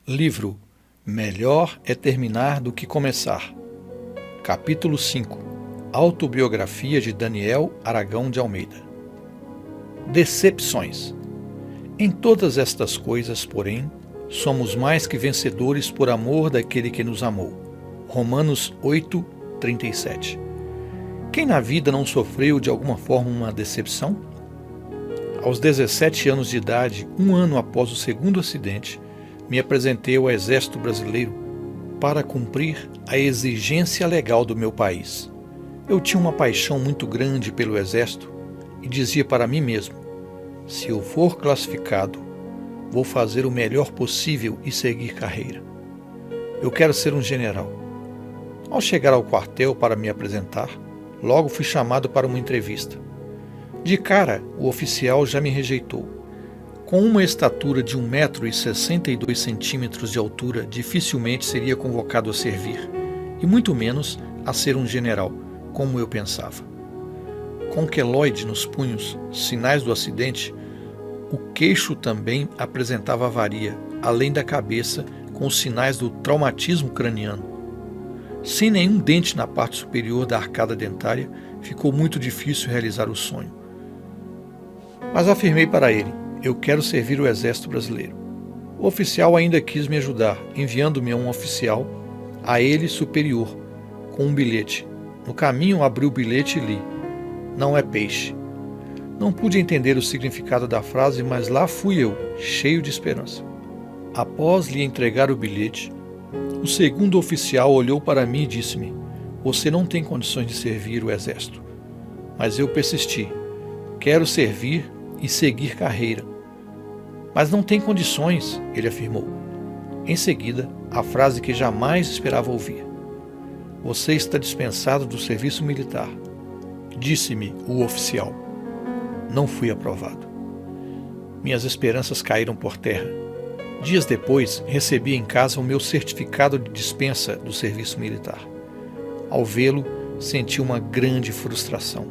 Livro Melhor é Terminar do que Começar. Capítulo 5. Autobiografia de Daniel Aragão de Almeida. Decepções. Em todas estas coisas, porém, somos mais que vencedores por amor daquele que nos amou. Romanos 8:37. Quem na vida não sofreu de alguma forma uma decepção? Aos 17 anos de idade, um ano após o segundo acidente, me apresentei ao Exército Brasileiro para cumprir a exigência legal do meu país. Eu tinha uma paixão muito grande pelo Exército e dizia para mim mesmo: se eu for classificado, vou fazer o melhor possível e seguir carreira. Eu quero ser um general. Ao chegar ao quartel para me apresentar, logo fui chamado para uma entrevista. De cara, o oficial já me rejeitou. Com uma estatura de 1,62 m de altura, dificilmente seria convocado a servir, e muito menos a ser um general, como eu pensava. Com queloide nos punhos, sinais do acidente, o queixo também apresentava avaria, além da cabeça, com os sinais do traumatismo craniano. Sem nenhum dente na parte superior da arcada dentária, ficou muito difícil realizar o sonho. Mas afirmei para ele: eu quero servir o Exército Brasileiro. O oficial ainda quis me ajudar, enviando-me a um oficial, a ele superior, com um bilhete. No caminho abri o bilhete e li: não é peixe. Não pude entender o significado da frase, mas lá fui eu, cheio de esperança. Após lhe entregar o bilhete, o segundo oficial olhou para mim e disse-me: você não tem condições de servir o Exército. Mas eu persisti: quero servir e seguir carreira. Mas não tem condições, ele afirmou. Em seguida, a frase que jamais esperava ouvir: você está dispensado do serviço militar. Disse-me o oficial. Não fui aprovado. Minhas esperanças caíram por terra. Dias depois, recebi em casa o meu certificado de dispensa do serviço militar. Ao vê-lo, senti uma grande frustração.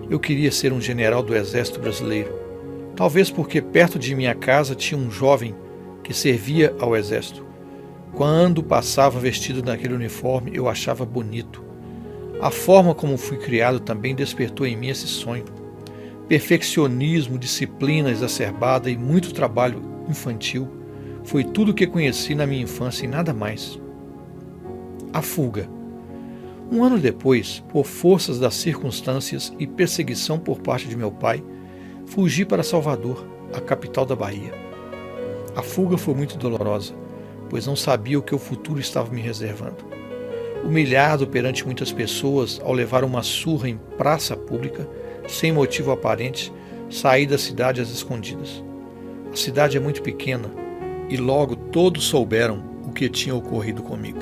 Eu queria ser um general do Exército Brasileiro, talvez porque perto de minha casa tinha um jovem que servia ao Exército. Quando passava vestido naquele uniforme, eu achava bonito. A forma como fui criado também despertou em mim esse sonho. Perfeccionismo, disciplina exacerbada e muito trabalho infantil foi tudo o que conheci na minha infância e nada mais. A fuga. Um ano depois, por forças das circunstâncias e perseguição por parte de meu pai, fugi para Salvador, a capital da Bahia. A fuga foi muito dolorosa, pois não sabia o que o futuro estava me reservando. Humilhado perante muitas pessoas ao levar uma surra em praça pública, sem motivo aparente, saí da cidade às escondidas. A cidade é muito pequena e logo todos souberam o que tinha ocorrido comigo.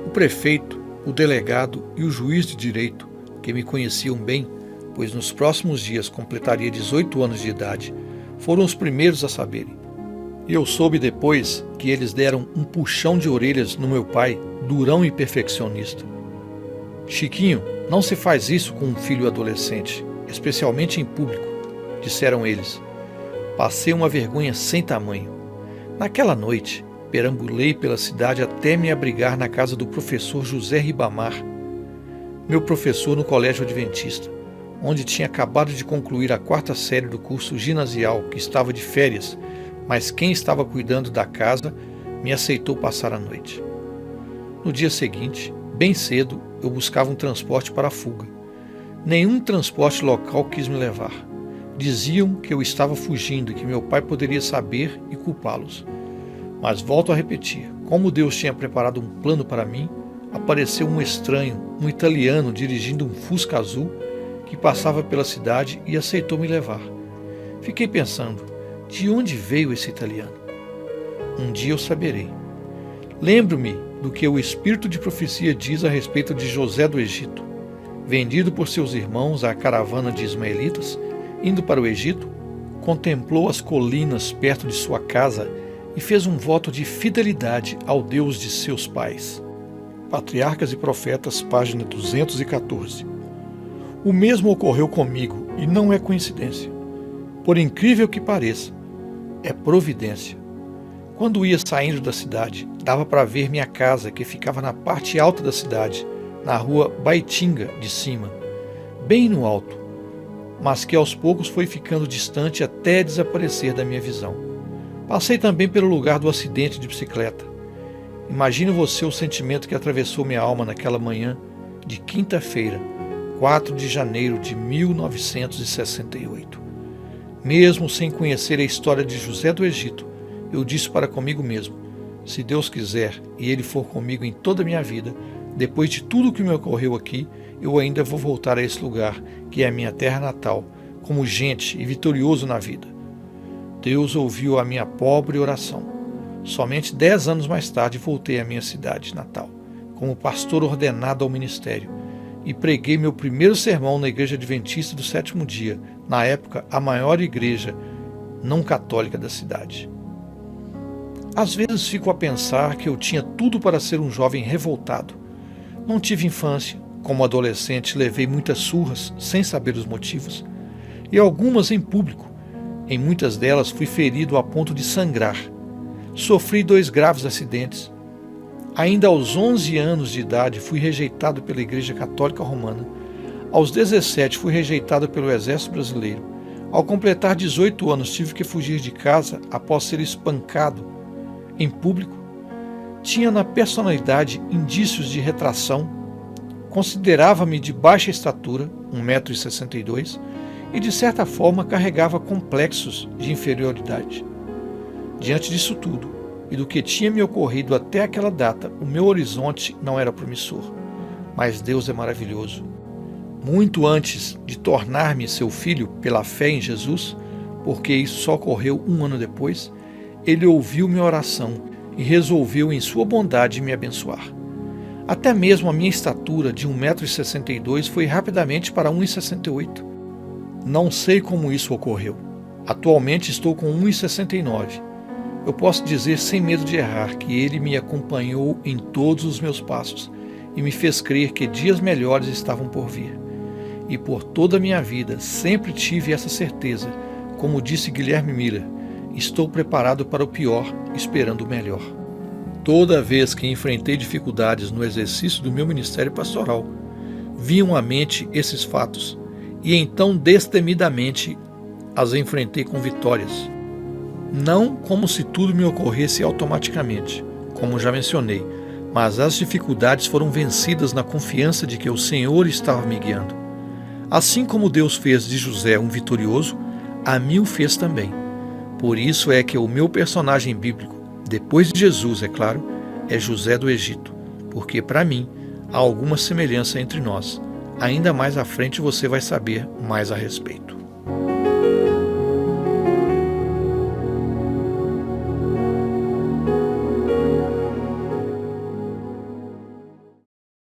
O prefeito, o delegado e o juiz de direito, que me conheciam bem, pois nos próximos dias completaria 18 anos de idade, foram os primeiros a saberem. E eu soube depois que eles deram um puxão de orelhas no meu pai, durão e perfeccionista. Chiquinho, não se faz isso com um filho adolescente, especialmente em público, disseram eles. Passei uma vergonha sem tamanho. Naquela noite, perambulei pela cidade até me abrigar na casa do professor José Ribamar, meu professor no colégio adventista, onde tinha acabado de concluir a 4ª série do curso ginasial, que estava de férias, mas quem estava cuidando da casa me aceitou passar a noite. No dia seguinte, bem cedo, eu buscava um transporte para a fuga. Nenhum transporte local quis me levar. Diziam que eu estava fugindo e que meu pai poderia saber e culpá-los. Mas volto a repetir, como Deus tinha preparado um plano para mim, apareceu um estranho, um italiano dirigindo um Fusca azul que passava pela cidade e aceitou me levar. Fiquei pensando, de onde veio esse italiano? Um dia eu saberei. Lembro-me do que o espírito de profecia diz a respeito de José do Egito. Vendido por seus irmãos à caravana de ismaelitas, indo para o Egito, contemplou as colinas perto de sua casa e fez um voto de fidelidade ao Deus de seus pais. Patriarcas e Profetas, página 214. O mesmo ocorreu comigo e não é coincidência. Por incrível que pareça, é providência. Quando ia saindo da cidade, dava para ver minha casa, que ficava na parte alta da cidade, na rua Baitinga de cima, bem no alto, mas que aos poucos foi ficando distante até desaparecer da minha visão. Passei também pelo lugar do acidente de bicicleta. Imagine você o sentimento que atravessou minha alma naquela manhã de quinta-feira, 4 de janeiro de 1968. Mesmo sem conhecer a história de José do Egito, eu disse para comigo mesmo: se Deus quiser e Ele for comigo em toda a minha vida, depois de tudo que me ocorreu aqui, eu ainda vou voltar a esse lugar, que é a minha terra natal, como gente e vitorioso na vida. Deus ouviu a minha pobre oração. Somente 10 anos mais tarde voltei à minha cidade natal, como pastor ordenado ao ministério, e preguei meu primeiro sermão na Igreja Adventista do Sétimo Dia, na época a maior igreja não católica da cidade. Às vezes fico a pensar que eu tinha tudo para ser um jovem revoltado. Não tive infância. Como adolescente, levei muitas surras sem saber os motivos, e algumas em público. Em muitas delas fui ferido a ponto de sangrar. Sofri 2 graves acidentes. Ainda aos 11 anos de idade fui rejeitado pela Igreja Católica Romana. Aos 17 fui rejeitado pelo Exército Brasileiro. Ao completar 18 anos tive que fugir de casa após ser espancado em público. Tinha na personalidade indícios de retração. Considerava-me de baixa estatura, 1,62 m, e de certa forma carregava complexos de inferioridade. Diante disso tudo, e do que tinha me ocorrido até aquela data, o meu horizonte não era promissor. Mas Deus é maravilhoso. Muito antes de tornar-me seu filho pela fé em Jesus, porque isso só ocorreu 1 ano depois, Ele ouviu minha oração e resolveu em sua bondade me abençoar. Até mesmo a minha estatura de 1,62 m foi rapidamente para 1,68 m. Não sei como isso ocorreu. Atualmente estou com 1,69 m. Eu posso dizer sem medo de errar que Ele me acompanhou em todos os meus passos e me fez crer que dias melhores estavam por vir. E por toda a minha vida sempre tive essa certeza, como disse Guilherme Miller: estou preparado para o pior, esperando o melhor. Toda vez que enfrentei dificuldades no exercício do meu ministério pastoral, vinham à mente esses fatos, e então destemidamente as enfrentei com vitórias. Não como se tudo me ocorresse automaticamente, como já mencionei, mas as dificuldades foram vencidas na confiança de que o Senhor estava me guiando. Assim como Deus fez de José um vitorioso, a mim o fez também. Por isso é que o meu personagem bíblico, depois de Jesus, é claro, é José do Egito, porque para mim há alguma semelhança entre nós. Ainda mais à frente você vai saber mais a respeito.